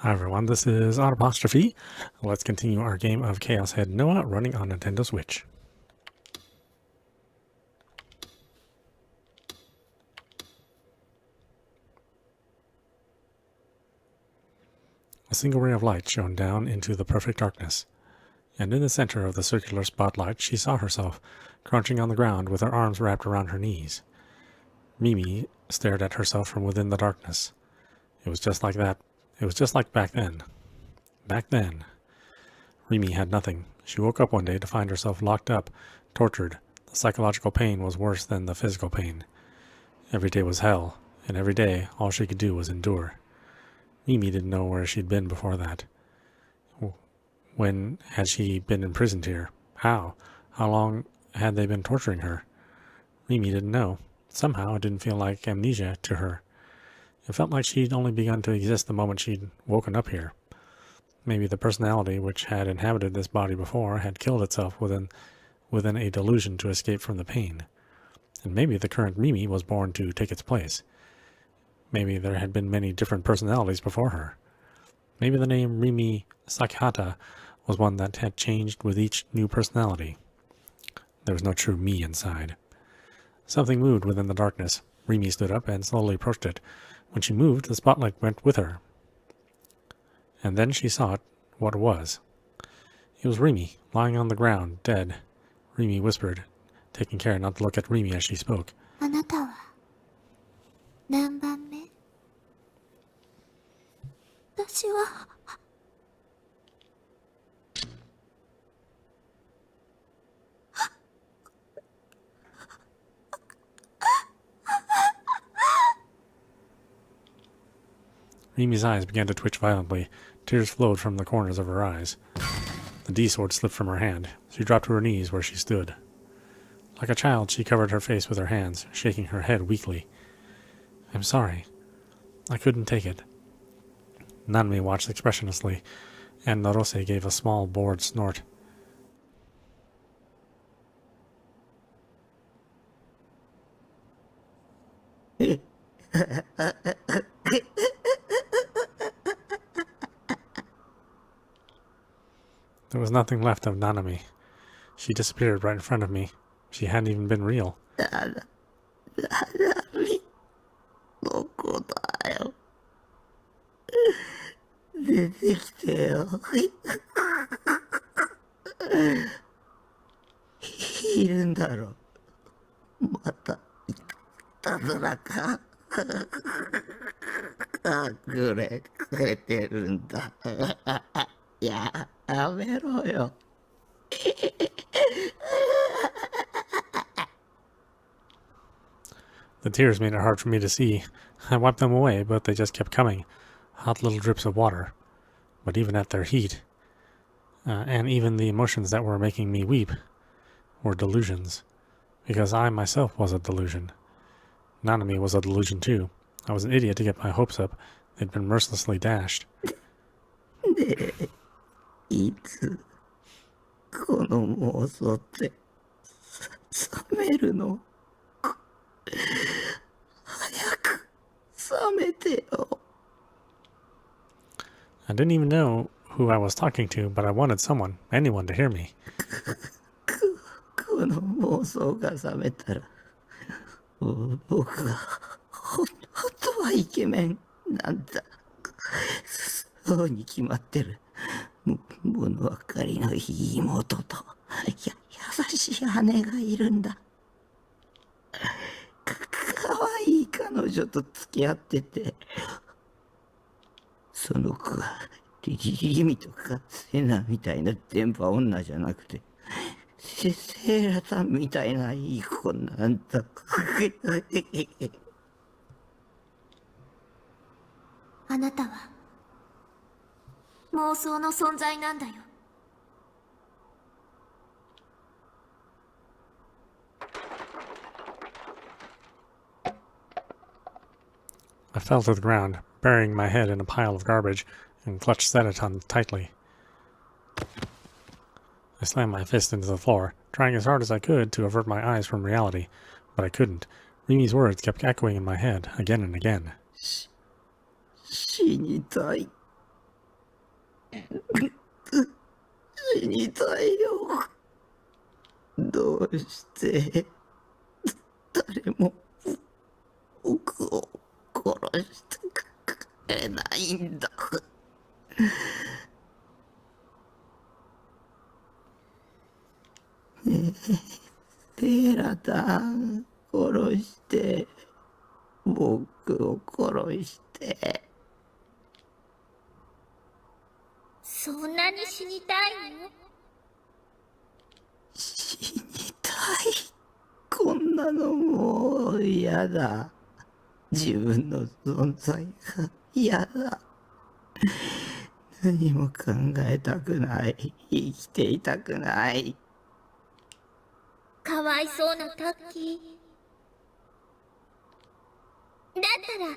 Hi everyone, this is audap. Let's continue our game of Chaos Head Noah running on Nintendo Switch. A single ray of light shone down into the perfect darkness, and in the center of the circular spotlight she saw herself, crouching on the ground with her arms wrapped around her knees. Mimi stared at herself from within the darkness. It was just like that. It was just like back then. Back then. Rimi had nothing. She woke up one day to find herself locked up, tortured. The psychological pain was worse than the physical pain. Every day was hell, and every day all she could do was endure. Mimi didn't know where she'd been before that. When had she been imprisoned here? How? How long had they been torturing her? Mimi didn't know. Somehow it didn't feel like amnesia to her. It felt like she'd only begun to exist the moment she'd woken up here. Maybe the personality which had inhabited this body before had killed itself within a delusion to escape from the pain. And maybe the current Mimi was born to take its place. Maybe there had been many different personalities before her. Maybe the name Rimi Sakihata was one that had changed with each new personality. There was no true me inside. Something moved within the darkness. Rimi stood up and slowly approached it. When she moved, the spotlight went with her. And then she saw what it was. It was Rimi, lying on the ground, dead. Rimi whispered, taking care not to look at Rimi as she spoke. あなたは何番目？私はRimi's eyes began to twitch violently. Tears flowed from the corners of her eyes. The D-sword slipped from her hand. She dropped to her knees where she stood. Like a child, she covered her face with her hands, shaking her head weakly. I'm sorry. I couldn't take it. Nanmi watched expressionlessly, and Narose gave a small, bored snort. There was nothing left of Nanami. She disappeared right in front of me. She hadn't even been real. どこだよ。出てきてよ。いるんだろ。また、いたずらか。隠れてるんだ。やめろよ。The tears made it hard for me to see. I wiped them away, but they just kept coming. Hot little drips of water. But even at their heat, and even the emotions that were making me weep, were delusions. Because I myself was a delusion. Nanami was a delusion too. I was an idiot to get my hopes up. They'd been mercilessly dashed. で、いつ、この妄想って冷めるの？早く冷めてよ。I didn't even know who I was talking to, but I wanted someone, anyone, to hear me. この妄想が冷めたら、僕が本当はイケメンなんだ。そうに決まってる。物分かりのいい妹と優しい姉がいるんだ。かわいい彼女と付き合ってて、その子がリミとかセナみたいな電波女じゃなくて、セーラさんみたいないい子なんだ。あなたは妄想の存在なんだよ。I fell to the ground, burying my head in a pile of garbage, and clutched Sedaton tightly. I slammed my fist into the floor, trying as hard as I could to avert my eyes from reality, but I couldn't. Rimi's words kept echoing in my head, again and again. 死にたい。死にたいよ。どうして誰も僕を殺してくれないんだ。ペラタン殺して、僕を殺して。そんなに死にたいの？死にたい。こんなのもう嫌だ。自分の存在が嫌だ。何も考えたくない。生きていたくない。かわいそうなタッキー。だったら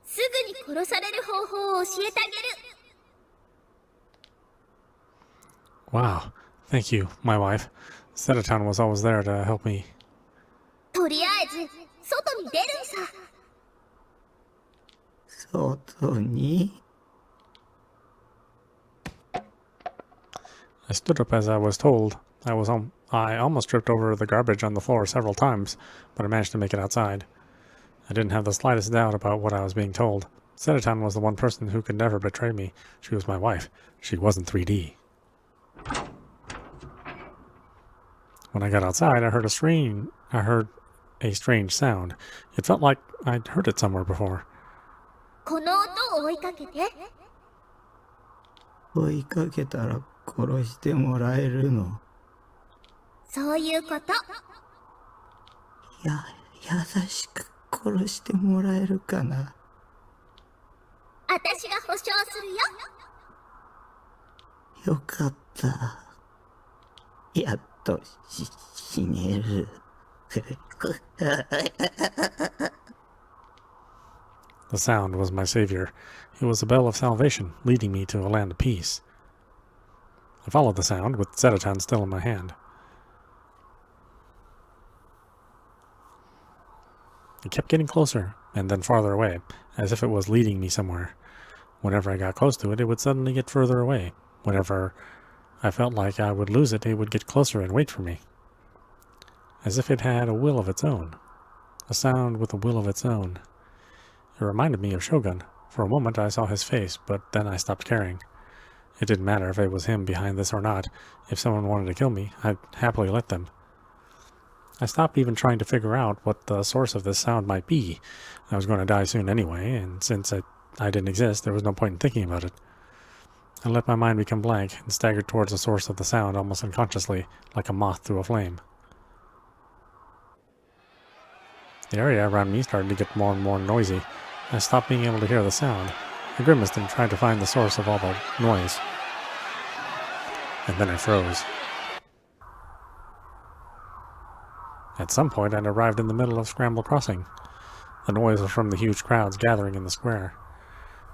すぐに殺される方法を教えてあげる。Wow. Thank you, my wife. Sedaton was always there to help me. とりあえず外に出るんさ。外に。I stood up as I was told. I almost tripped over the garbage on the floor several times, but I managed to make it outside. I didn't have the slightest doubt about what I was being told. Sedaton was the one person who could never betray me. She was my wife. She wasn't 3D. When I got outside, I heard a strange sound. It felt like I'd heard it somewhere before. この音を追いかけて。追いかけたら殺してもらえるの。そういうこと。優しく殺してもらえるかな。私が保証するよ。よかった。やっと死ねる。The sound was my savior. It was a bell of salvation, leading me to a land of peace. I followed the sound, with Sedaton still in my hand. It kept getting closer, and then farther away, as if it was leading me somewhere. Whenever I got close to it, it would suddenly get further away. Whenever I felt like I would lose it, it would get closer and wait for me. As if it had a will of its own. A sound with a will of its own. It reminded me of Shogun. For a moment I saw his face, but then I stopped caring. It didn't matter if it was him behind this or not. If someone wanted to kill me, I'd happily let them. I stopped even trying to figure out what the source of this sound might be. I was going to die soon anyway, and since I didn't exist, there was no point in thinking about it. I let my mind become blank and staggered towards the source of the sound almost unconsciously, like a moth through a flame. The area around me started to get more and more noisy. I stopped being able to hear the sound. I grimaced and tried to find the source of all the noise. And then I froze. At some point, I'd arrived in the middle of Scramble Crossing. The noise was from the huge crowds gathering in the square.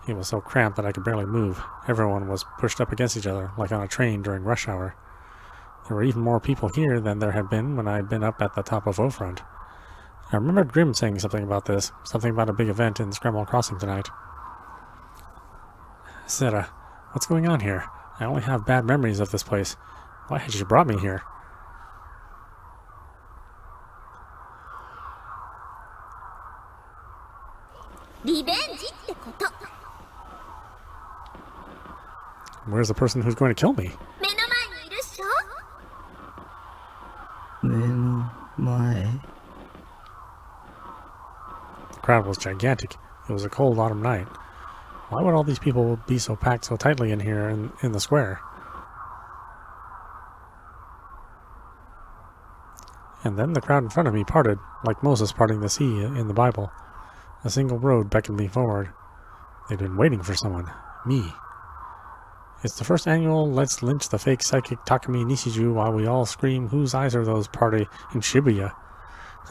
It was so cramped that I could barely move. Everyone was pushed up against each other, like on a train during rush hour. There were even more people here than there had been when I had been up at the top of O'Front. I remembered Grim saying something about this, something about a big event in Scramble Crossing tonight. Sera, what's going on here? I only have bad memories of this place. Why had you brought me here? Where's the person who's going to kill me? 目の前にいるっしょ。目の前。 The crowd was gigantic. It was a cold autumn night. Why would all these people be so packed so tightly in here in the square? And then the crowd in front of me parted, like Moses parting the sea in the Bible. A single road beckoned me forward. They'd been waiting for someone. Me. It's the first annual Let's Lynch the Fake Psychic Takumi Nishijo while we all scream, whose eyes are those party in Shibuya.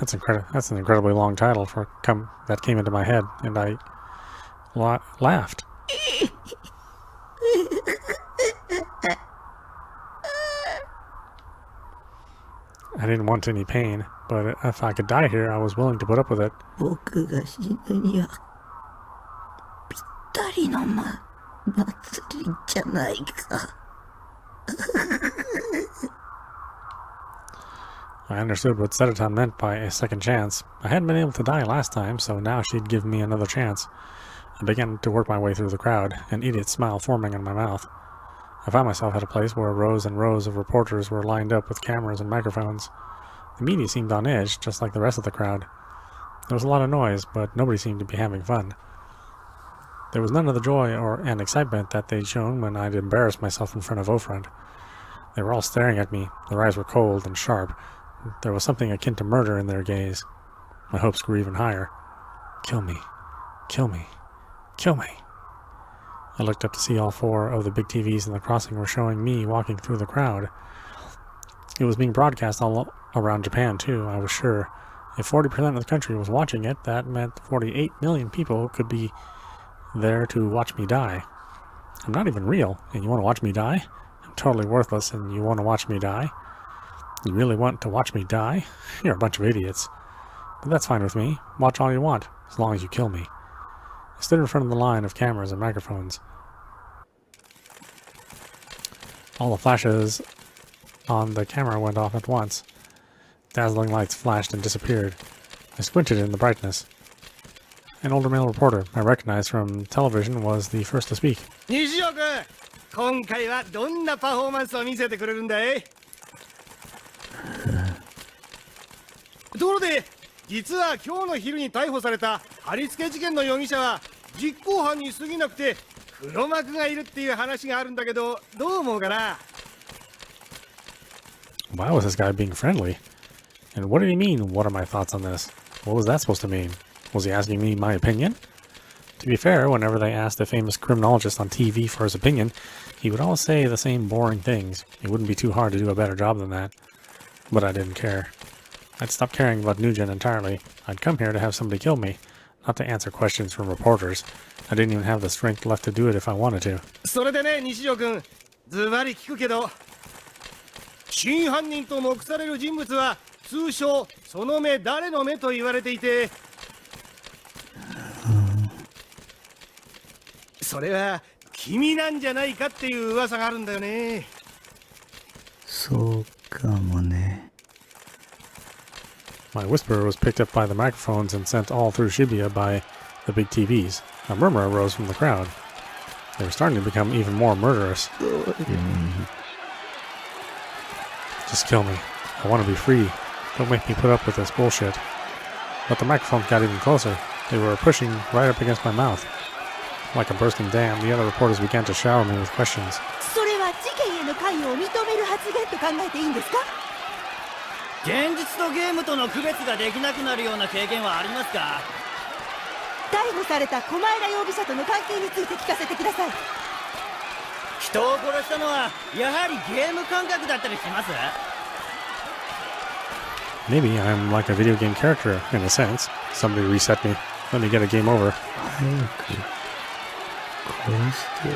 That's an incredibly long title that came into my head, and I laughed. I didn't want any pain, but if I could die here, I was willing to put up with it. 僕が死ぬにはぴったりの祭りじゃないか。I understood what Sedaton meant by a second chance. I hadn't been able to die last time, so now she'd give me another chance. I began to work my way through the crowd, an idiot smile forming on my mouth. I found myself at a place where rows and rows of reporters were lined up with cameras and microphones. The media seemed on edge, just like the rest of the crowd. There was a lot of noise, but nobody seemed to be having fun. There was none of the joy and excitement that they'd shown when I'd embarrassed myself in front of Ofriend. They were all staring at me. Their eyes were cold and sharp. There was something akin to murder in their gaze. My hopes grew even higher. Kill me. Kill me. Kill me. I looked up to see all 4 of the big TVs in the crossing were showing me walking through the crowd. It was being broadcast all around Japan, too, I was sure. If 40% of the country was watching it, that meant 48 million people could be there to watch me die. I'm not even real, and you want to watch me die? I'm totally worthless, and you want to watch me die? You really want to watch me die? You're a bunch of idiots. But that's fine with me. Watch all you want, as long as you kill me. I stood in front of the line of cameras and microphones. All the flashes on the camera went off at once. Dazzling lights flashed and disappeared. I squinted in the brightness. An older male reporter I recognized from television was the first to speak. Nishijo君、今回はどんなパフォーマンスを見せてくれるんだい？ところで、実は今日の昼に逮捕された貼り付け事件の容疑者は実行犯に過ぎなくて黒幕がいるっていう話があるんだけど、どう思うかな？ Why was this guy being friendly? And what did he mean, what are my thoughts on this? What was that supposed to mean? Was he asking me my opinion? To be fair, whenever they asked a famous criminologist on TV for his opinion, he would always say the same boring things. It wouldn't be too hard to do a better job than that. But I didn't care. I'd stopped caring about NewGen entirely. I'd come here to have somebody kill me, not to answer questions from reporters. I didn't even have the strength left to do it if I wanted to. それでね、西条君、ズバリ聞くけど、真犯人と目される人物は通称その目誰の目と言われていて、それは君なんじゃないかっていう噂があるんだよね。そうかもね。My whisper was picked up by the microphones and sent all through Shibuya by the big TVs. A murmur arose from the crowd. They were starting to become even more murderous. Just kill me. I want to be free. Don't make me put up with this bullshit. But the microphones got even closer. They were pushing right up against my mouth. Like a bursting dam, the other reporters began to shower me with questions. それは事件への関与を認める発言と考えていいんですか？現実とゲームとの区別ができなくなるような経験はありますか？逮捕された狛江容疑者との関係について聞かせてください。人を殺したのはやはりゲーム感覚だったりします？ Maybe I'm like a video game character, in a sense. Somebody reset me. Let me get a game over. 早く殺してよ。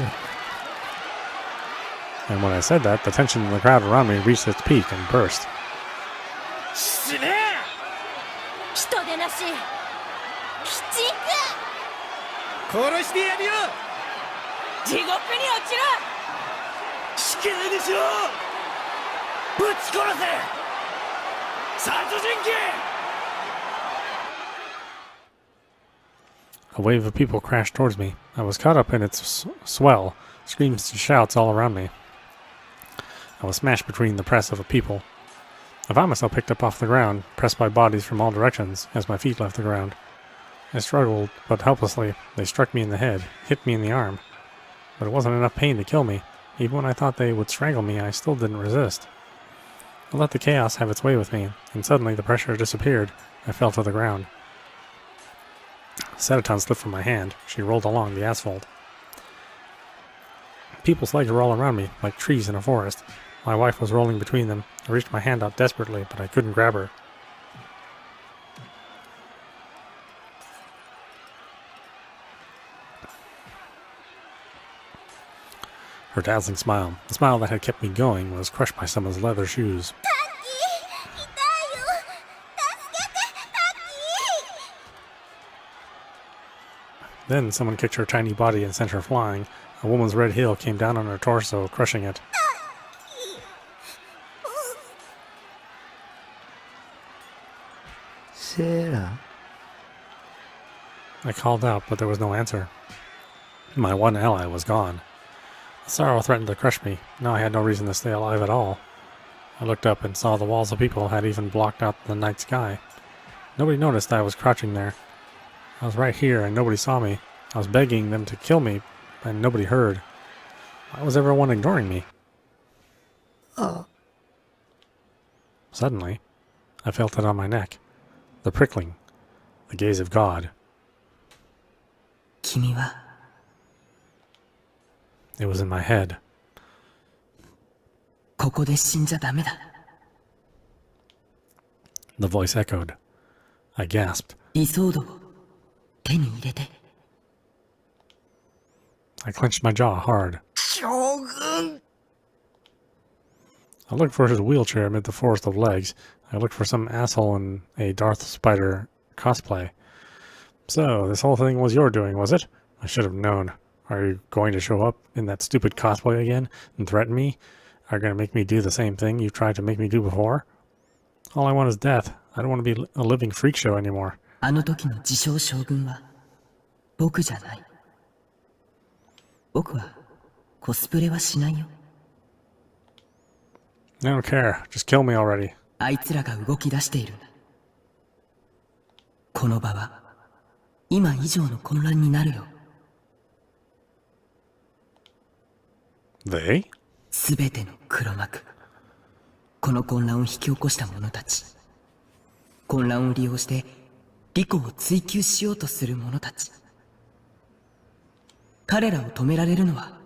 And when I said that, the tension in the crowd around me reached its peak and burst. 死ね！人でなし鬼畜殺してやるよ！地獄に落ちろ！死刑にしろ！ぶち殺せ！殺人鬼！ A wave of people crashed towards me. I was caught up in its swell, screams and shouts all around me. I was smashed between the press of a people. I found myself picked up off the ground, pressed by bodies from all directions as my feet left the ground. I struggled, but helplessly. They struck me in the head, hit me in the arm. But it wasn't enough pain to kill me. Even when I thought they would strangle me, I still didn't resist. I let the chaos have its way with me, and suddenly the pressure disappeared. I fell to the ground. Sedaton slipped from my hand. She rolled along the asphalt. People's legs were all around me, like trees in a forest. My wife was rolling between them. I reached my hand out desperately, but I couldn't grab her. Her dazzling smile, the smile that had kept me going, was crushed by someone's leather shoes. Then someone kicked her tiny body and sent her flying. A woman's red heel came down on her torso, crushing it. Sarah. I called out, but there was no answer. My one ally was gone. Sorrow threatened to crush me. Now I had no reason to stay alive at all. I looked up and saw the walls of people had even blocked out the night sky. Nobody noticed I was crouching there. I was right here and nobody saw me. I was begging them to kill me, and nobody heard. Why was everyone ignoring me? Suddenly, I felt it on my neck. The prickling. The gaze of God. 君は It was in my head. ここで死んじゃダメだ。 The voice echoed. I gasped. イソードを手に入れて。 I clenched my jaw hard. 将軍 I looked for his wheelchair amid the forest of legs. I looked for some asshole in a Darth Spider cosplay. So, this whole thing was your doing, was it? I should have known. Are you going to show up in that stupid cosplay again and threaten me? Are you going to make me do the same thing you tried to make me do before? All I want is death. I don't want to be a living freak show anymore. あの時の自称将軍は僕じゃない。僕はコスプレはしないよ。 I don't care. Just kill me already. あいつらが動き出しているんだ。この場は今以上の混乱になるよ。 They? すべての黒幕。この混乱を引き起こした者たち。混乱を利用して利己を追求しようとする者たち。彼らを止められるのは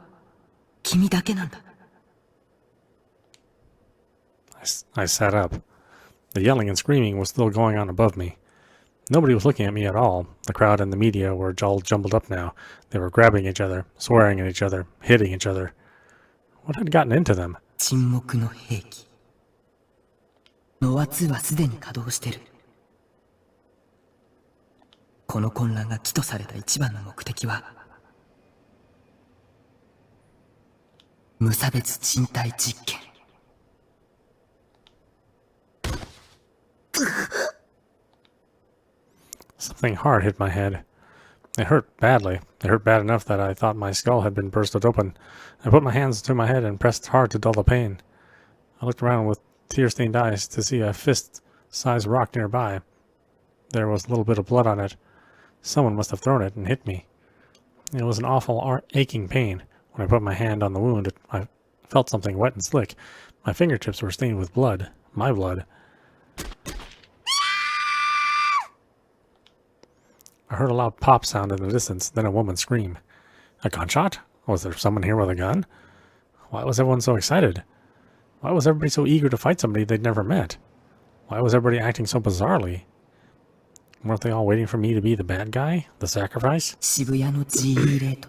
君だけなんだ。 I sat up. The yelling and screaming was still going on above me. Nobody was looking at me at all. The crowd and the media were all jumbled up now. They were grabbing each other, swearing at each other, hitting each other. What had gotten into them? 沈黙の兵器。ノア2はすでに稼働してる。この混乱が起とされた一番の目的は、無差別人体実験。 Something hard hit my head. It hurt badly. It hurt bad enough that I thought my skull had been bursted open. I put my hands to my head and pressed hard to dull the pain. I looked around with tear-stained eyes to see a fist-sized rock nearby. There was a little bit of blood on it. Someone must have thrown it and hit me. It was an awful aching pain. When I put my hand on the wound, I felt something wet and slick. My fingertips were stained with blood. My blood. I heard a loud pop sound in the distance, then a woman scream. A gunshot? Was there someone here with a gun? Why was everyone so excited? Why was everybody so eager to fight somebody they'd never met? Why was everybody acting so bizarrely? Weren't they all waiting for me to be the bad guy? The sacrifice? 渋谷の GE レート。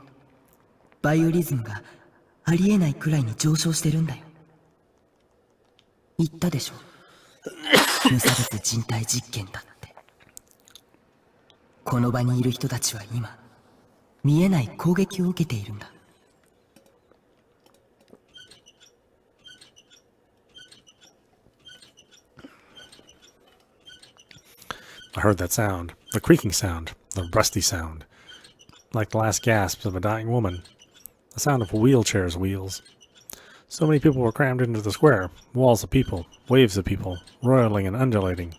バイオリズムがありえないくらいに上昇してるんだよ。言ったでしょ。無差別人体実験だって。この場にいる人たちは今、見えない攻撃を受けているんだ。I heard that sound. The creaking sound. The rusty sound. Like the last gasps of a dying woman. The sound of a wheelchair's wheels. So many people were crammed into the square. Walls of people. Waves of people. Roiling and undulating.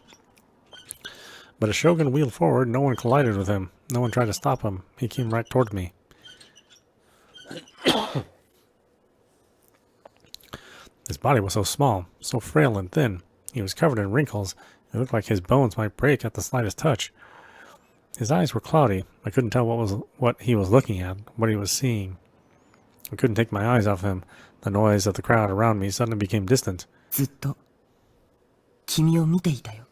But as Shogun wheeled forward, no one collided with him. No one tried to stop him. He came right toward me. His body was so small, so frail and thin. He was covered in wrinkles. It looked like his bones might break at the slightest touch. His eyes were cloudy. I couldn't tell what he was looking at, what he was seeing. I couldn't take my eyes off him. The noise of the crowd around me suddenly became distant. ずっと君を見ていたよ。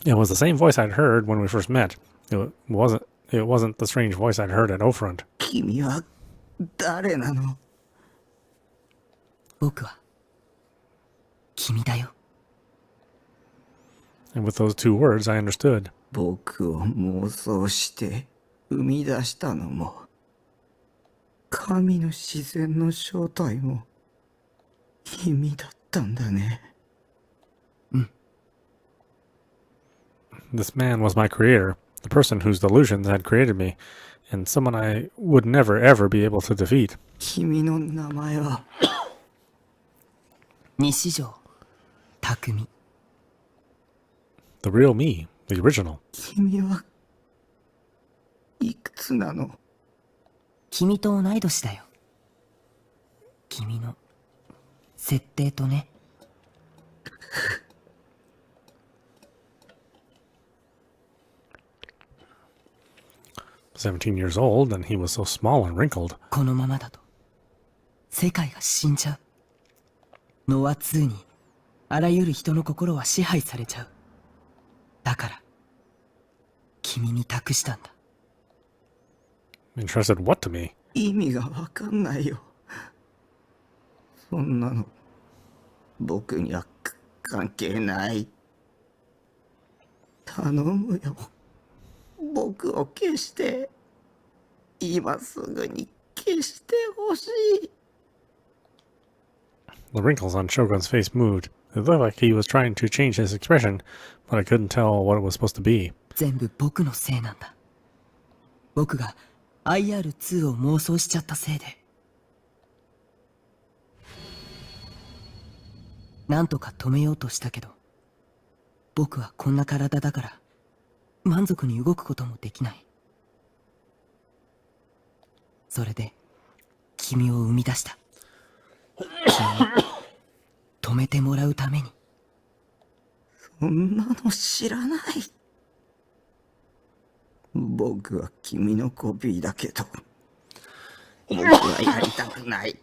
It was the same voice I'd heard when we first met. It wasn't the strange voice I'd heard at Ofront. 君は誰なの？僕は君だよ。 And with those two words, I understood. 僕を妄想して生み出したのも、神の自然の正体も君だったんだね。This man was my creator, the person whose delusions had created me, and someone I would never ever be able to defeat. 君の名前は西条匠。 The real me, the original. 君はいくつなの？君と同い年だよ。君の設定とね。17 years old, and he was so small and wrinkled. このままだと世界が死んじゃう。ノア2にあらゆる人の心は支配されちゃう。だから君に託したんだ。 Entrusted what to me? 意味がわかんないよ。そんなの僕には関係ない。頼むよ。僕を消して。今すぐに消してほしい。 The wrinkles on Shogun's face moved. It looked like he was trying to change his expression, but I couldn't tell what it was supposed to be. 全部僕のせいなんだ。僕が IR2 を妄想しちゃったせいで。なんとか止めようとしたけど、僕はこんな体だから満足に動くこともできない。それで君を生み出した。止めてもらうために。そんなの知らない。僕は君のコピーだけど、僕はやりたくない。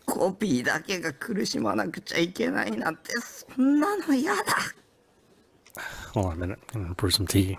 コピーだけが苦しまなくちゃいけないなんて、そんなの嫌だ。 Hold on a minute. I'm gonna brew some tea.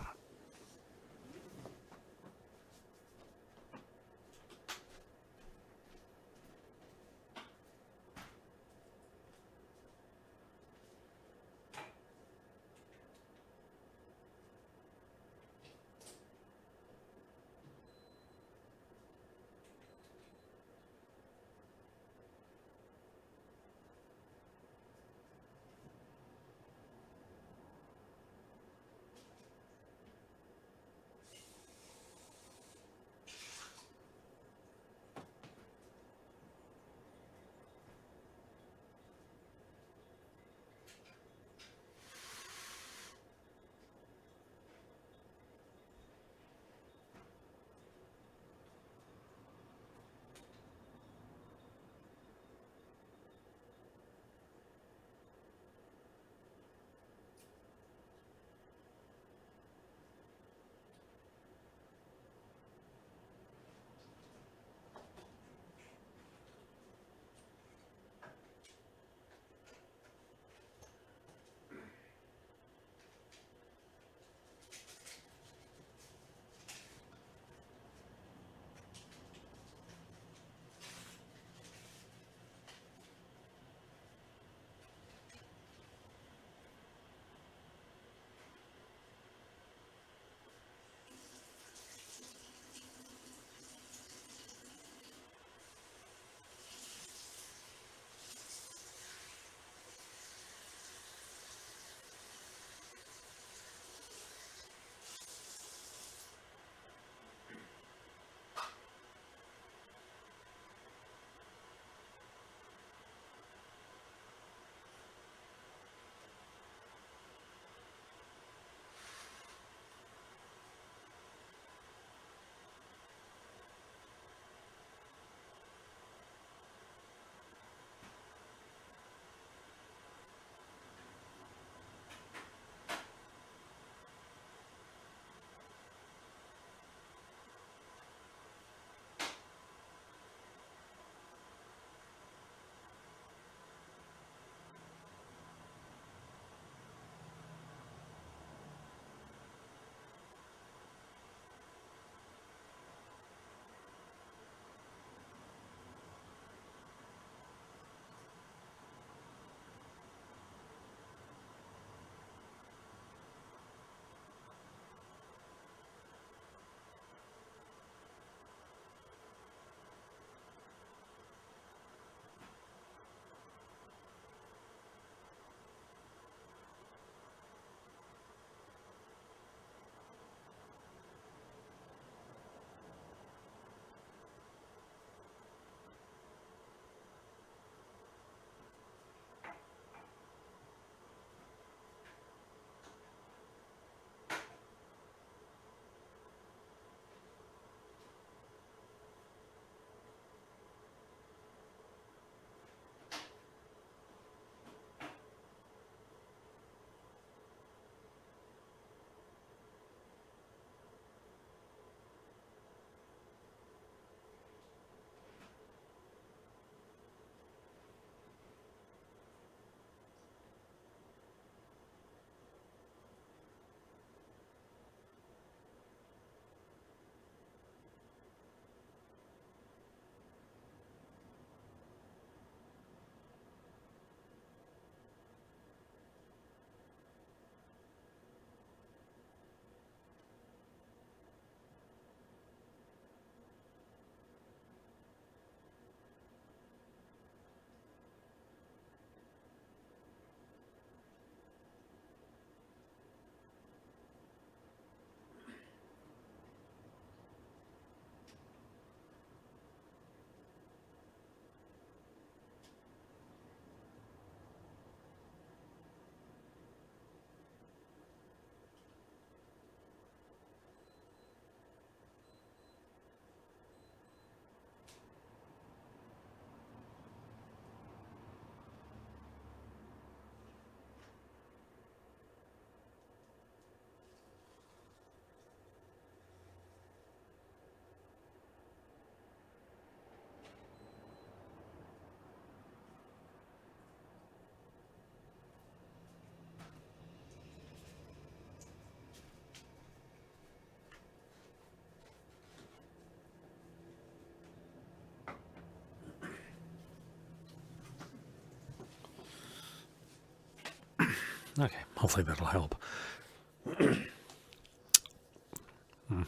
Okay, hopefully that'll help.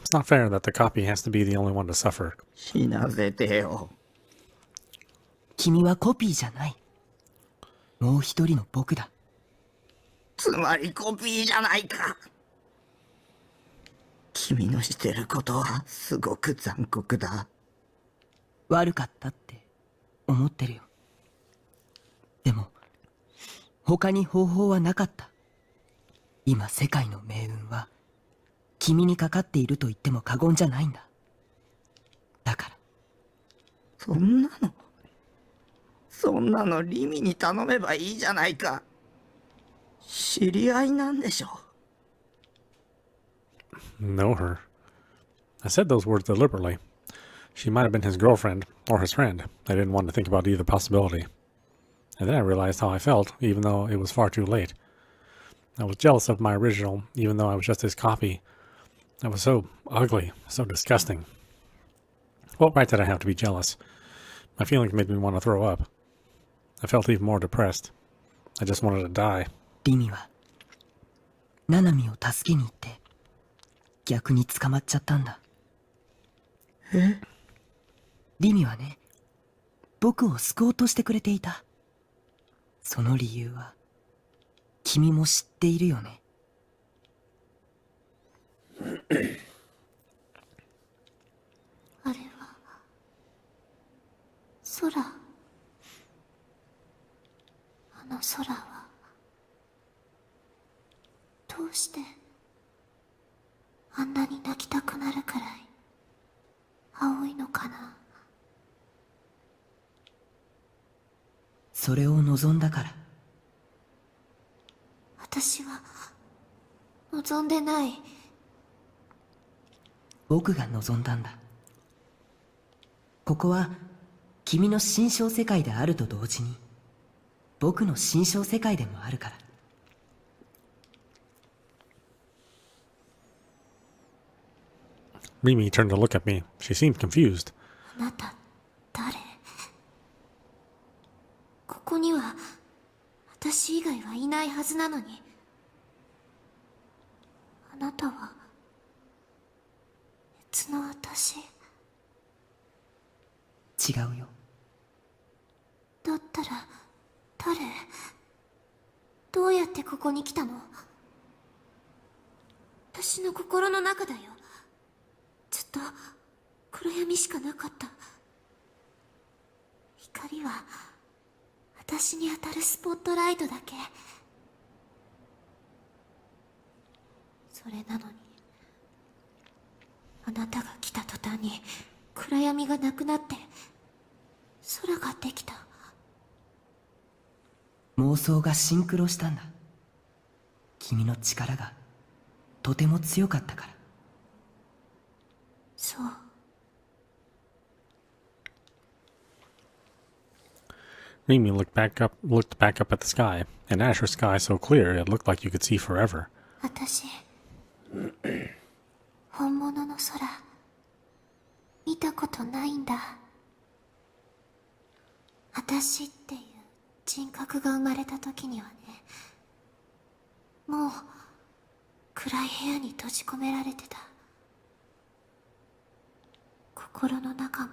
It's not fair that the copy has to be the only one to suffer. 死なせてよ。君はコピーじゃない。もう一人の僕だ。つまりコピーじゃないか。君のしてることはすごく残酷だ。悪かったって思ってるよ。でも他に方法はなかった。今世界の命運は君にかかっていると言っても過言じゃないんだ。だからそんなのリミに頼めばいいじゃないか。知り合いなんでしょ。Know her. I said those words deliberately. She might have been his girlfriend or his friend. I didn't want to think about either possibility. And then I realized how I felt, even though it was far too late. I was jealous of my original, even though I was just his copy. I was so ugly, so disgusting. What right did I have to be jealous? My feelings made me want to throw up. I felt even more depressed. I just wanted to die. リミはナナミを助けに行って逆に捕まっちゃったんだ。リミはね、僕を救おうとしてくれていた。その理由は君も知っているよね。あれは空。あの空はどうしてあんなに泣きたくなるくらい青いのかな。それを望んだから。私は望んでない。僕が望んだんだ。ここは君の心象世界であると同時に僕の心象世界でもあるから。Mimi turned to look at me. She seemed confused. あなた誰？ここには私以外はいないはずなのに。あなたは別の私。違うよ。だったら誰？どうやってここに来たの？私の心の中だよ。ずっと暗闇しかなかった。光は私に当たるスポットライトだけ。それなのにあなたが来た途端に暗闇がなくなって空ができた。妄想がシンクロしたんだ。君の力がとても強かったから。そう。Mimi looked back up at the sky, an azure sky so clear it looked like you could see forever. 私本物の空見たことないんだ。私っていう人格が生まれた時にはね、もう暗い部屋に閉じ込められてた。心の中も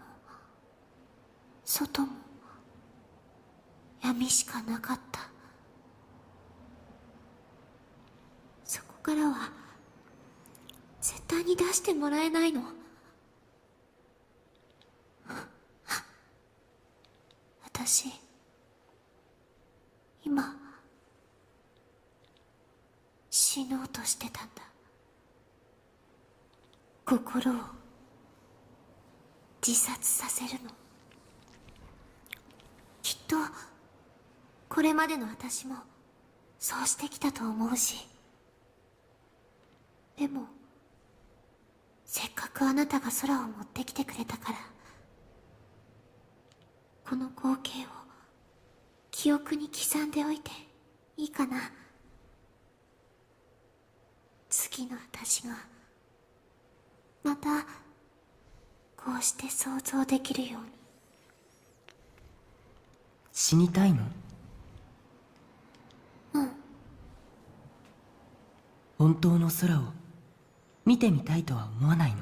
外も闇しかなかった。そこからは絶対に出してもらえないの。私今死のうとしてたんだ。心を自殺させるの。きっとこれまでの私もそうしてきたと思うし。でもせっかくあなたが空を持ってきてくれたから、この光景を記憶に刻んでおいていいかな。次の私がまたこうして想像できるように。死にたいの？本当の空を見てみたいとは思わないの？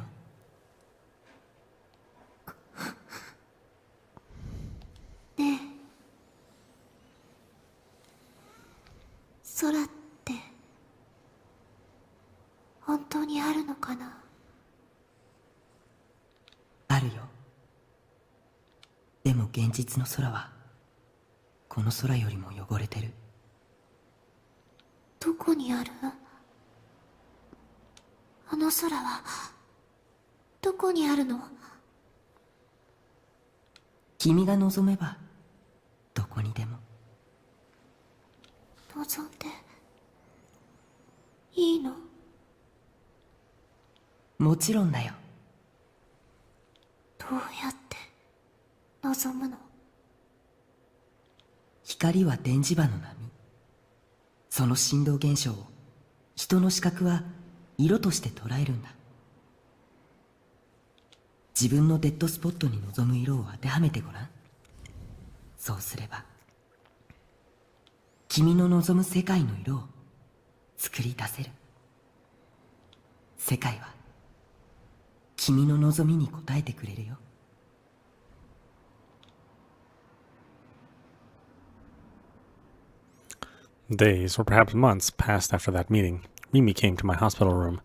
ねえ、空って本当にあるのかな？あるよ。でも現実の空はこの空よりも汚れてる。どこにある？あの空はどこにあるの？君が望めばどこにでも。望んでいいの？もちろんだよ。どうやって望むの？光は電磁場の波。その振動現象を人の視覚は色として捉えるんだ。自分のデッドスポットに望む色を当てはめてごらん。そうすれば君の望む世界の色を作り出せる。世界は君の望みに応えてくれるよ。Days, or perhaps months, passed after that meeting. Mimi came to my hospital room.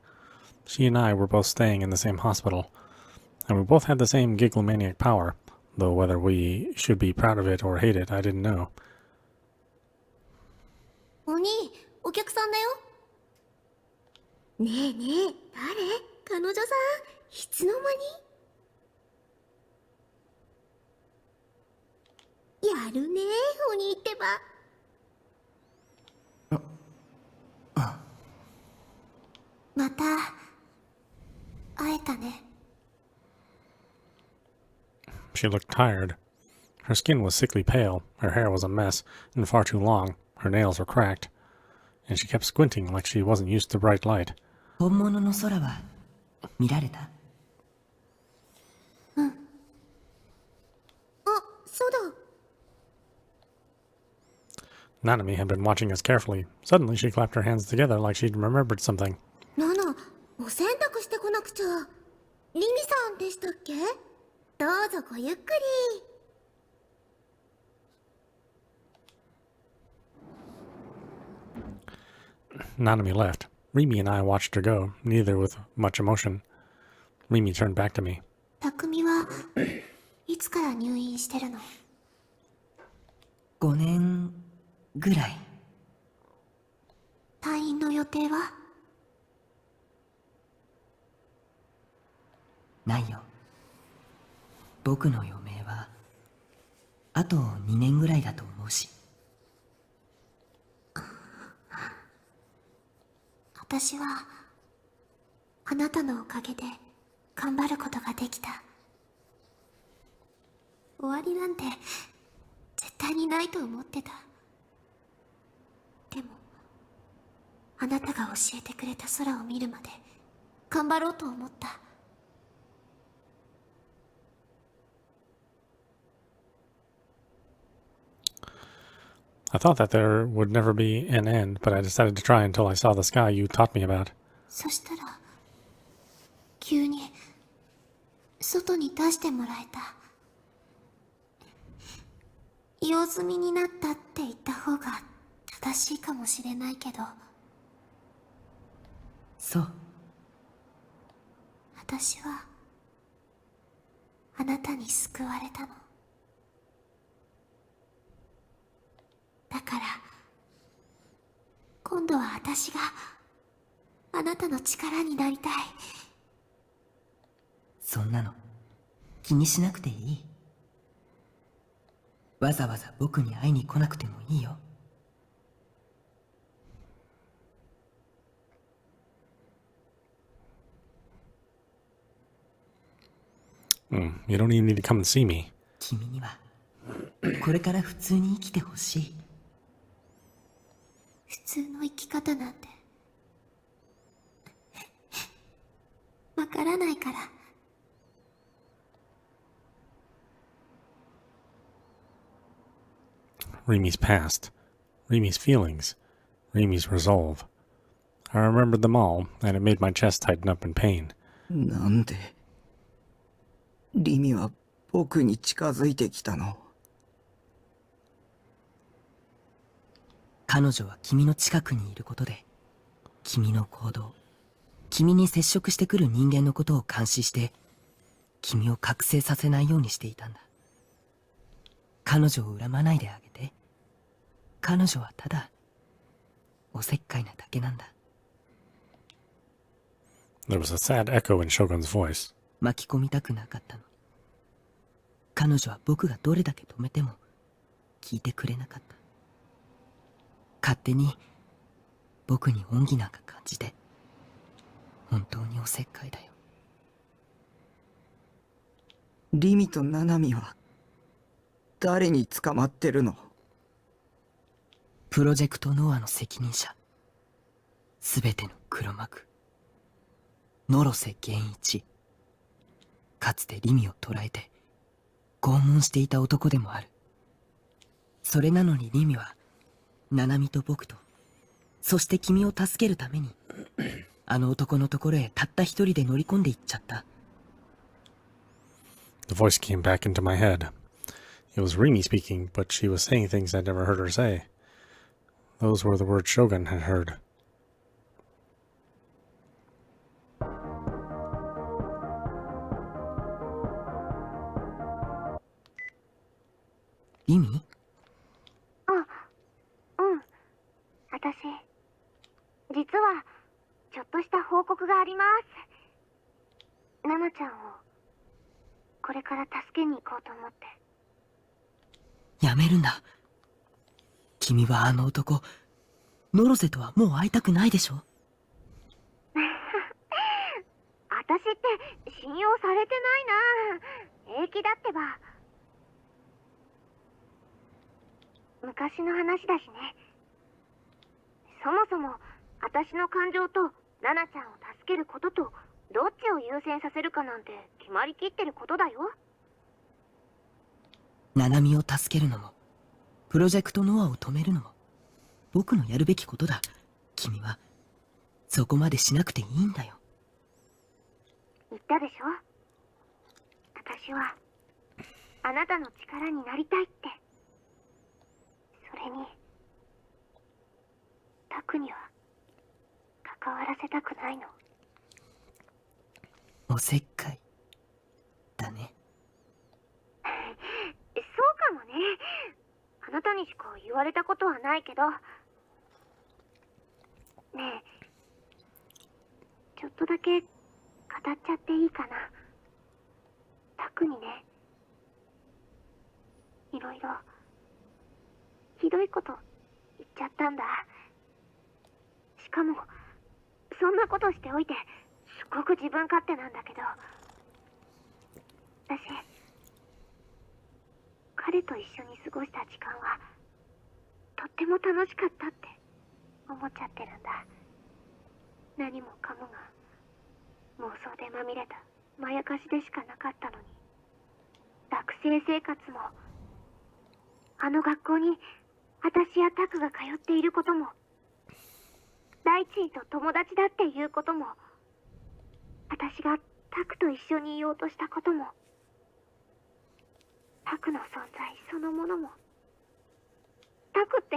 She and I were both staying in the same hospital, and we both had the same gigglomaniac power, though whether we should be proud of it or hate it, I didn't know. お兄、お客さんだよ。ねえねえ、誰？彼女さん、いつの間に？やるね、お兄ってば。また会えたね。She looked tired. Her skin was sickly pale, her hair was a mess and far too long, her nails were cracked, and she kept squinting like she wasn't used to bright light. 本物の空は見られた？あ、そうだ。Nanami had been watching us carefully. Suddenly she clapped her hands together like she'd remembered something. ナナ、お洗濯してこなくちゃ。リミさんでしたっけ？どうぞごゆっくり。Nanami left. Rimi and I watched her go, neither with much emotion. Rimi turned back to me. 匠はいつから入院してるの5年ぐらい。退院の予定はないよ。僕の余命はあと2年ぐらいだと思うし。私はあなたのおかげで頑張ることができた。終わりなんて絶対にないと思ってた。でもあなたが教えてくれた空を見るまで頑張ろうと思った。I thought that there would never be an end, but I decided to try until I saw the sky you taught me about. そしたら急に外に出してもらえた。用済みになったって言った方が正しいかもしれないけど、そう。私はあなたに救われたの。だから今度は私があなたの力になりたい。そんなの気にしなくていい。わざわざ僕に会いに来なくてもいいよ。You don't even need to come and see me. 君にはこれから普通に生きてほしい。普通の生き方なんてわからないから。Rimi's past, Rimi's feelings, Rimi's resolve. I remembered them all, and it made my chest tighten up in pain. なんでリミは僕に近づいてきたの？彼女は君の近くにいることで、君の行動、君に接触してくる人間のことを監視して、君を覚醒させないようにしていたんだ。彼女を恨まないであげて。彼女はただ、おせっかいなだけなんだ。There was a sad echo in Shogun's voice. 巻き込みたくなかったの。彼女は僕がどれだけ止めても、聞いてくれなかった。勝手に、僕に恩義なんか感じて、本当におせっかいだよ。リミとナナミは誰に捕まってるの？プロジェクトノアの責任者。すべての黒幕。野呂瀬源一。かつてリミを捕らえて、拷問していた男でもある。それなのにリミは、ナナミと僕と、そして君を助けるために、あの男のところへたった一人で乗り込んでいっちゃった。The voice came back into my head. It was Rimi speaking, but she was saying things I'd never heard her say. Those were the words Shogun had heard. リミ？私、実は、ちょっとした報告があります。ナナちゃんを、これから助けに行こうと思って。やめるんだ。君はあの男、ノロ瀬とはもう会いたくないでしょ？私って信用されてないな。平気だってば。昔の話だしね。そもそも私の感情とナナちゃんを助けることとどっちを優先させるかなんて決まりきってることだよ。ナナミを助けるのも、プロジェクトノアを止めるのも、僕のやるべきことだ。君は、そこまでしなくていいんだよ。言ったでしょ？私は、あなたの力になりたいって。それに、タクには、関わらせたくないの。おせっかい、だね。そうかもね。あなたにしか言われたことはないけど。ねえ、ちょっとだけ語っちゃっていいかな。タクにね、いろいろひどいこと言っちゃったんだ。しかもそんなことしておいてすごく自分勝手なんだけど、私彼と一緒に過ごした時間はとっても楽しかったって思っちゃってるんだ。何もかもが妄想でまみれたまやかしでしかなかったのに、学生生活もあの学校に私やタクが通っていることも、大地と友達だっていうことも、私がタクと一緒にいようとしたことも、タクの存在そのものも、タクって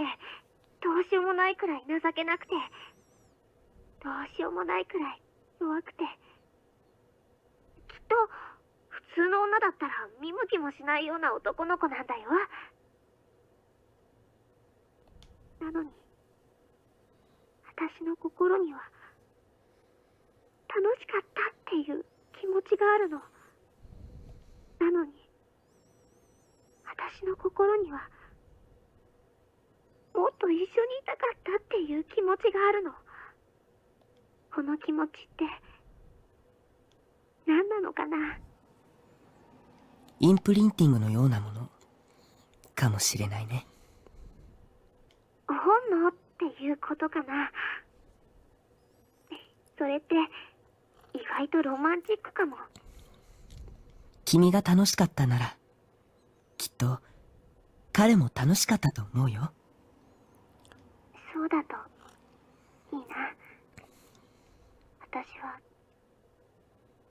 どうしようもないくらい情けなくて、どうしようもないくらい弱くて、きっと普通の女だったら見向きもしないような男の子なんだよ。なのに私の心には楽しかったっていう気持ちがあるの。なのに私の心にはもっと一緒にいたかったっていう気持ちがあるの。この気持ちって何なのかな。インプリンティングのようなものかもしれないね。本能っていうことかな。それって意外とロマンチックかも。君が楽しかったなら、きっと彼も楽しかったと思うよ。そうだといいな。私は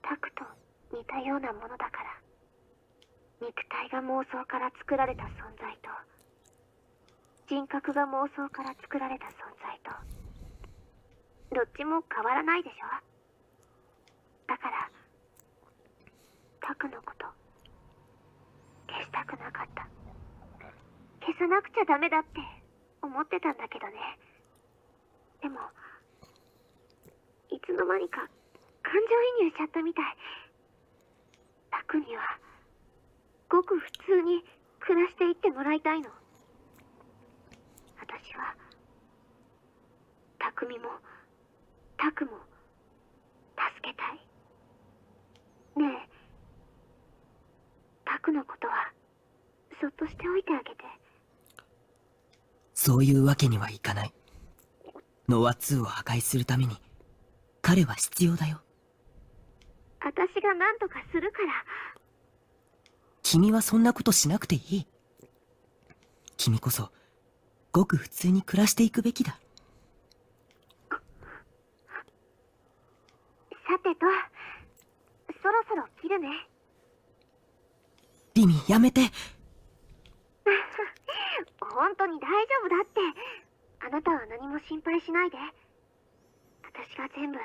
タクと似たようなものだから、肉体が妄想から作られた存在と人格が妄想から作られた存在とどっちも変わらないでしょ。だからタクのこと消したくなかった。消さなくちゃダメだって思ってたんだけどね。でもいつの間にか感情移入しちゃったみたい。タクにはごく普通に暮らしていってもらいたいの。私はタクミもタクも助けたい。ねえ、タクのことはそっとしておいてあげて。そういうわけにはいかない。ノア2を破壊するために彼は必要だよ。私が何とかするから。君はそんなことしなくていい。君こそごく普通に暮らしていくべきだ。さてと、そろそろ切るね。リミ、やめて。本当に大丈夫だって。あなたは何も心配しないで。私が全部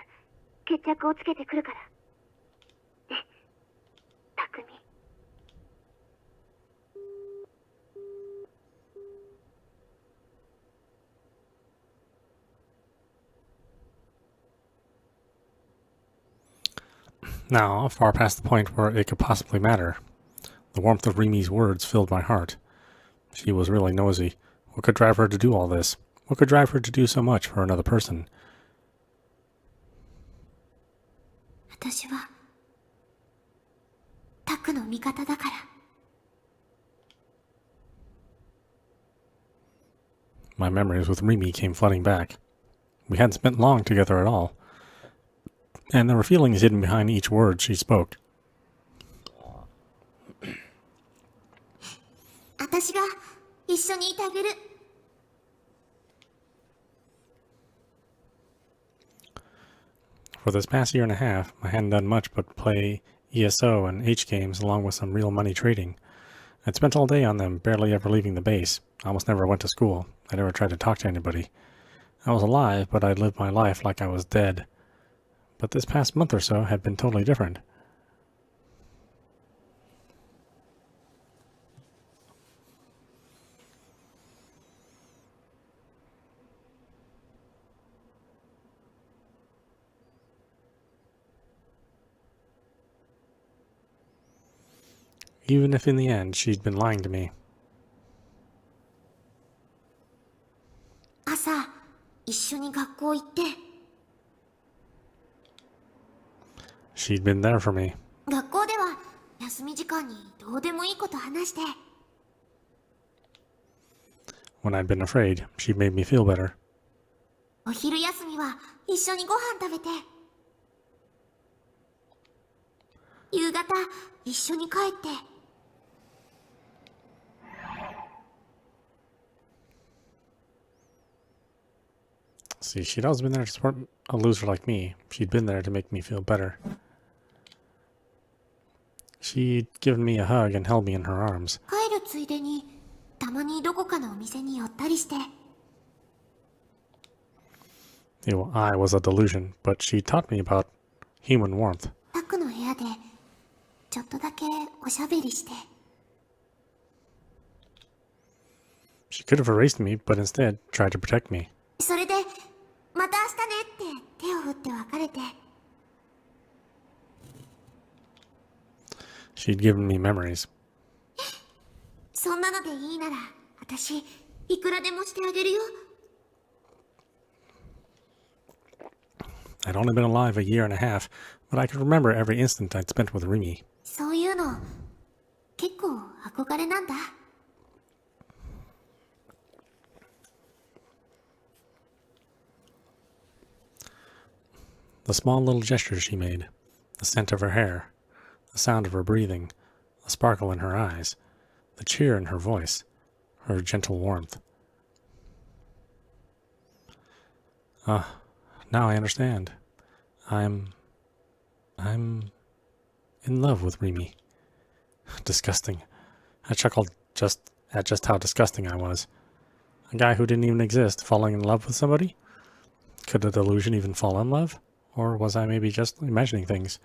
決着をつけてくるから。ね、タクミ。Now, far past the point where it could possibly matter. The warmth of Rimi's words filled my heart. She was really nosy. What could drive her to do all this? What could drive her to do so much for another person? 私はタクの味方だから。My memories with Rimi came flooding back. We hadn't spent long together at all, and there were feelings hidden behind each word she spoke. 私が一緒にいてあげる。For this past year and a half, I hadn't done much but play ESO and H games along with some real money trading. I'd spent all day on them, barely ever leaving the base. I almost never went to school. I never tried to talk to anybody. I was alive, but I'd lived my life like I was dead. But this past month or so had been totally different. Even if in the end she'd been lying to me. 朝、一緒に学校行って。She'd been there for me. 学校では休み時間にどうでもいいこと話して。When I'd been afraid, she'd made me feel better. お昼休みは一緒にご飯食べて。夕方、一緒に帰って。See, she'd always been there to support a loser like me. She'd been there to make me feel better. She'd given me a hug and held me in her arms. 帰るついでに、たまにどこかのお店に寄ったりして。I was a delusion, but she taught me about human warmth. タクの部屋で、ちょっとだけおしゃべりして。She could have erased me, but instead tried to protect me. それで、また明日ねって手を振って別れて。She'd given me memories. そんなのでいいなら、私、いくらでもしてあげるよ。I'd only been alive a year and a half, but I could remember every instant I'd spent with Rimi. そういうの、結構憧れなんだ。The small little gestures she made, the scent of her hair, the sound of her breathing, the sparkle in her eyes, the cheer in her voice, her gentle warmth. Now I understand. I'm in love with Rimi. Disgusting. I chuckled at just how disgusting I was. A guy who didn't even exist falling in love with somebody? Could a delusion even fall in love? Or was I maybe just imagining things?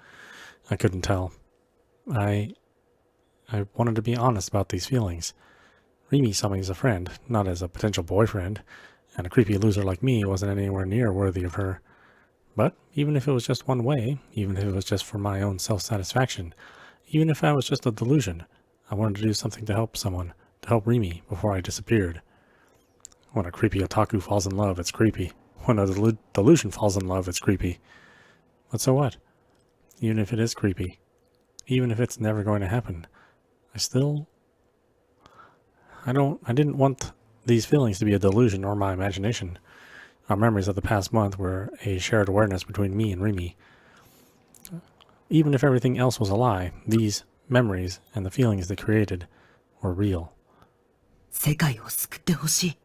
I couldn't tell. I wanted to be honest about these feelings. Rimi saw me as a friend, not as a potential boyfriend, and a creepy loser like me wasn't anywhere near worthy of her. But even if it was just one way, even if it was just for my own self-satisfaction, even if I was just a delusion, I wanted to do something to help someone, to help Rimi before I disappeared. When a creepy otaku falls in love, it's creepy. When a delusion falls in love, it's creepy. But so what? Even if it is creepy, even if it's never going to happen, I didn't want these feelings to be a delusion or my imagination. Our memories of the past month were a shared awareness between me and Rimi. Even if everything else was a lie, these memories and the feelings they created were real. 世界を救ってほしい。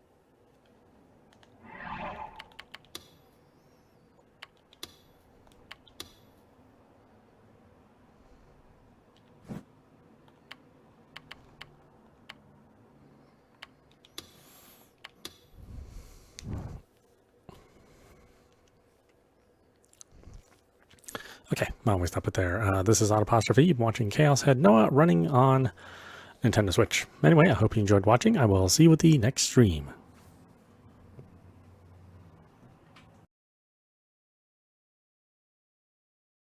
Okay, well, we stop it there. This is audap. You've been watching Chaos Head Noah running on Nintendo Switch. Anyway, I hope you enjoyed watching. I will see you with the next stream.